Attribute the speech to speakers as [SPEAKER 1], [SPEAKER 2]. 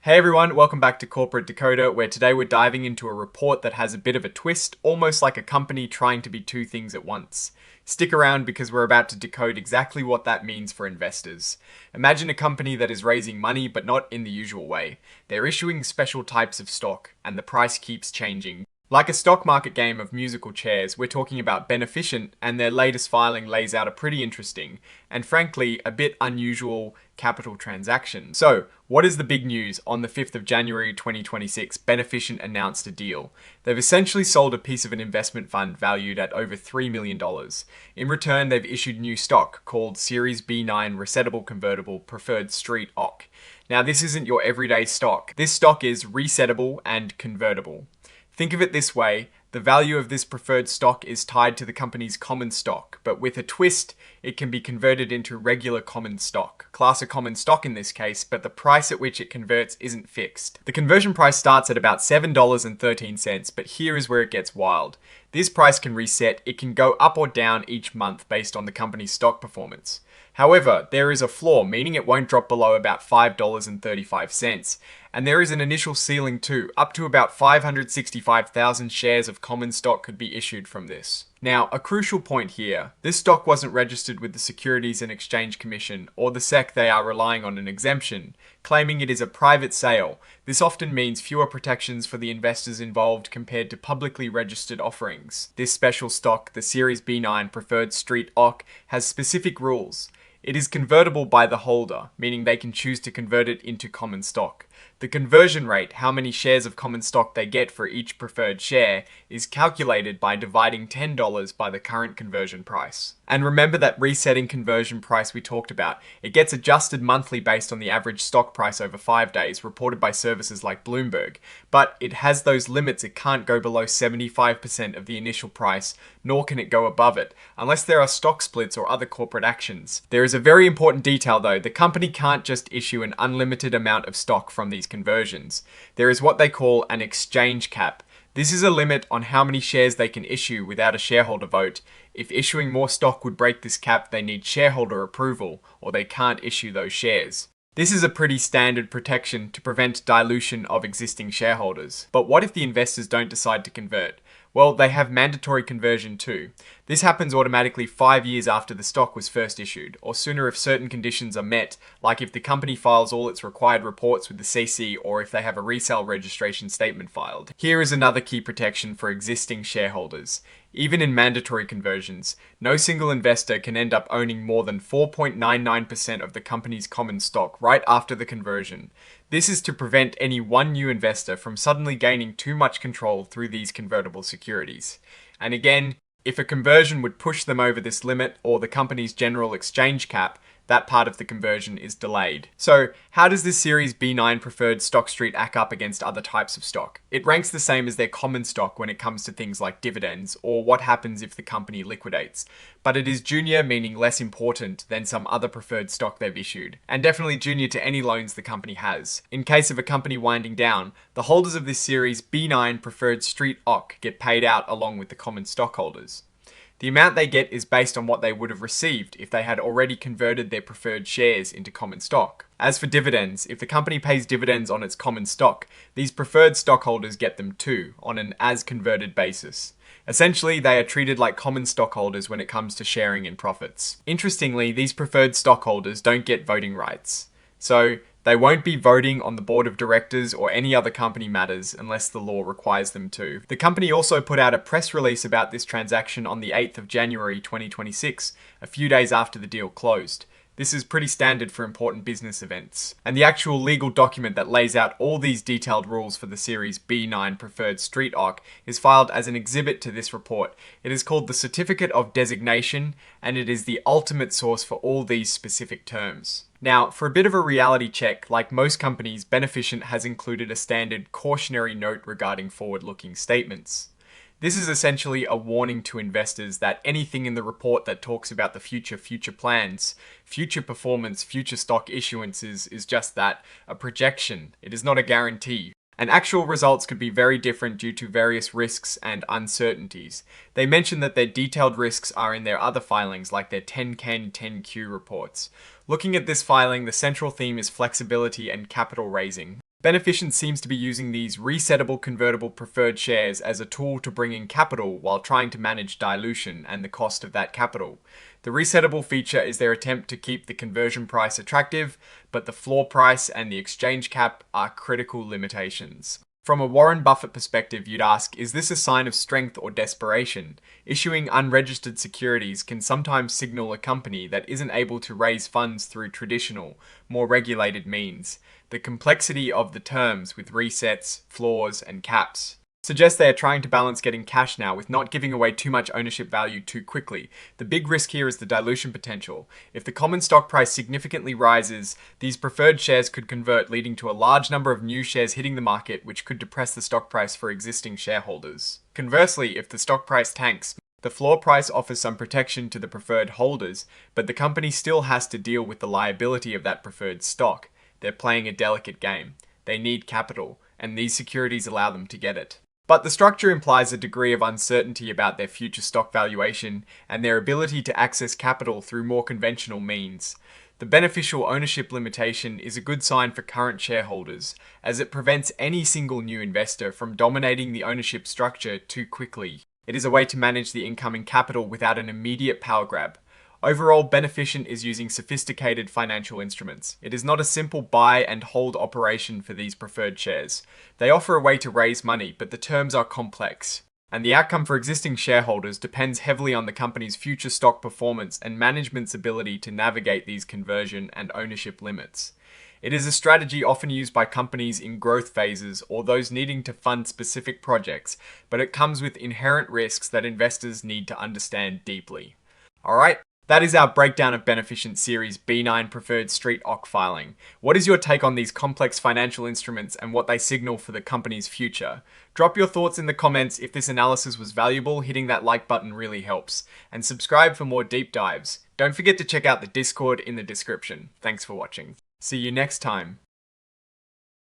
[SPEAKER 1] Hey everyone, welcome back to Corporate Decoder, where today we're diving into a report that has a bit of a twist, almost like a company trying to be two things at once. Stick around because we're about to decode exactly what that means for investors. Imagine a company that is raising money, but not in the usual way. They're issuing special types of stock, and the price keeps changing. Like a stock market game of musical chairs, we're talking about Beneficient, and their latest filing lays out a pretty interesting, and frankly, a bit unusual capital transaction. So, what is the big news? On the 5th of January 2026, Beneficient announced a deal. They've essentially sold a piece of an investment fund valued at over $3 million. In return, they've issued new stock called Series B9 Resettable Convertible Preferred Street OC. Now, this isn't your everyday stock. This stock is resettable and convertible. Think of it this way, the value of this preferred stock is tied to the company's common stock, but with a twist, it can be converted into regular common stock. Class of common stock in this case, but the price at which it converts isn't fixed. The conversion price starts at about $7.13, but here is where it gets wild. This price can reset, it can go up or down each month based on the company's stock performance. However, there is a floor, meaning it won't drop below about $5.35. And there is an initial ceiling too, up to about 565,000 shares of common stock could be issued from this. Now, a crucial point here, this stock wasn't registered with the Securities and Exchange Commission or the SEC. They are relying on an exemption, claiming it is a private sale. This often means fewer protections for the investors involved compared to publicly registered offerings. This special stock, the Series B9 Preferred Street OC, has specific rules. It is convertible by the holder, meaning they can choose to convert it into common stock. The conversion rate, how many shares of common stock they get for each preferred share, is calculated by dividing $10 by the current conversion price. And remember that resetting conversion price we talked about. It gets adjusted monthly based on the average stock price over 5 days, reported by services like Bloomberg. But it has those limits. It can't go below 75% of the initial price, nor can it go above it, unless there are stock splits or other corporate actions. There is a very important detail though. The company can't just issue an unlimited amount of stock from these conversions. There is what they call an exchange cap. This is a limit on how many shares they can issue without a shareholder vote. If issuing more stock would break this cap, they need shareholder approval, or they can't issue those shares. This is a pretty standard protection to prevent dilution of existing shareholders. But what if the investors don't decide to convert? Well, they have mandatory conversion too. This happens automatically 5 years after the stock was first issued, or sooner if certain conditions are met, like if the company files all its required reports with the CC or if they have a resale registration statement filed. Here is another key protection for existing shareholders. Even in mandatory conversions, no single investor can end up owning more than 4.99% of the company's common stock right after the conversion. This is to prevent any one new investor from suddenly gaining too much control through these convertible securities. And again, if a conversion would push them over this limit or the company's general exchange cap, that part of the conversion is delayed. So, how does this Series B9 Preferred Stock Street act up against other types of stock? It ranks the same as their common stock when it comes to things like dividends or what happens if the company liquidates. But it is junior, meaning less important than some other preferred stock they've issued, and definitely junior to any loans the company has. In case of a company winding down, the holders of this Series B9 Preferred Street OC get paid out along with the common stockholders. The amount they get is based on what they would have received if they had already converted their preferred shares into common stock. As for dividends, if the company pays dividends on its common stock, these preferred stockholders get them too, on an as-converted basis. Essentially, they are treated like common stockholders when it comes to sharing in profits. Interestingly, these preferred stockholders don't get voting rights. So, they won't be voting on the board of directors or any other company matters unless the law requires them to. The company also put out a press release about this transaction on the 8th of January 2026, a few days after the deal closed. This is pretty standard for important business events. And the actual legal document that lays out all these detailed rules for the Series B9 Preferred Street OC is filed as an exhibit to this report. It is called the Certificate of Designation, and it is the ultimate source for all these specific terms. Now, for a bit of a reality check, like most companies, Beneficient has included a standard cautionary note regarding forward-looking statements. This is essentially a warning to investors that anything in the report that talks about the future plans, future performance, future stock issuances is just that, a projection. It is not a guarantee. And actual results could be very different due to various risks and uncertainties. They mention that their detailed risks are in their other filings like their 10K and 10Q reports. Looking at this filing, the central theme is flexibility and capital raising. Beneficient seems to be using these resettable convertible preferred shares as a tool to bring in capital while trying to manage dilution and the cost of that capital. The resettable feature is their attempt to keep the conversion price attractive, but the floor price and the exchange cap are critical limitations. From a Warren Buffett perspective, you'd ask, is this a sign of strength or desperation? Issuing unregistered securities can sometimes signal a company that isn't able to raise funds through traditional, more regulated means. The complexity of the terms with resets, floors, and caps suggests they are trying to balance getting cash now with not giving away too much ownership value too quickly. The big risk here is the dilution potential. If the common stock price significantly rises, these preferred shares could convert, leading to a large number of new shares hitting the market, which could depress the stock price for existing shareholders. Conversely, if the stock price tanks, the floor price offers some protection to the preferred holders, but the company still has to deal with the liability of that preferred stock. They're playing a delicate game. They need capital, and these securities allow them to get it. But the structure implies a degree of uncertainty about their future stock valuation and their ability to access capital through more conventional means. The beneficial ownership limitation is a good sign for current shareholders, as it prevents any single new investor from dominating the ownership structure too quickly. It is a way to manage the incoming capital without an immediate power grab. Overall, Beneficient is using sophisticated financial instruments. It is not a simple buy and hold operation for these preferred shares. They offer a way to raise money, but the terms are complex. And the outcome for existing shareholders depends heavily on the company's future stock performance and management's ability to navigate these conversion and ownership limits. It is a strategy often used by companies in growth phases or those needing to fund specific projects, but it comes with inherent risks that investors need to understand deeply. Alright, that is our breakdown of Beneficient Series B9 Preferred Street OC filing. What is your take on these complex financial instruments and what they signal for the company's future? Drop your thoughts in the comments. If this analysis was valuable, hitting that like button really helps. And subscribe for more deep dives. Don't forget to check out the Discord in the description. Thanks for watching. See you next time.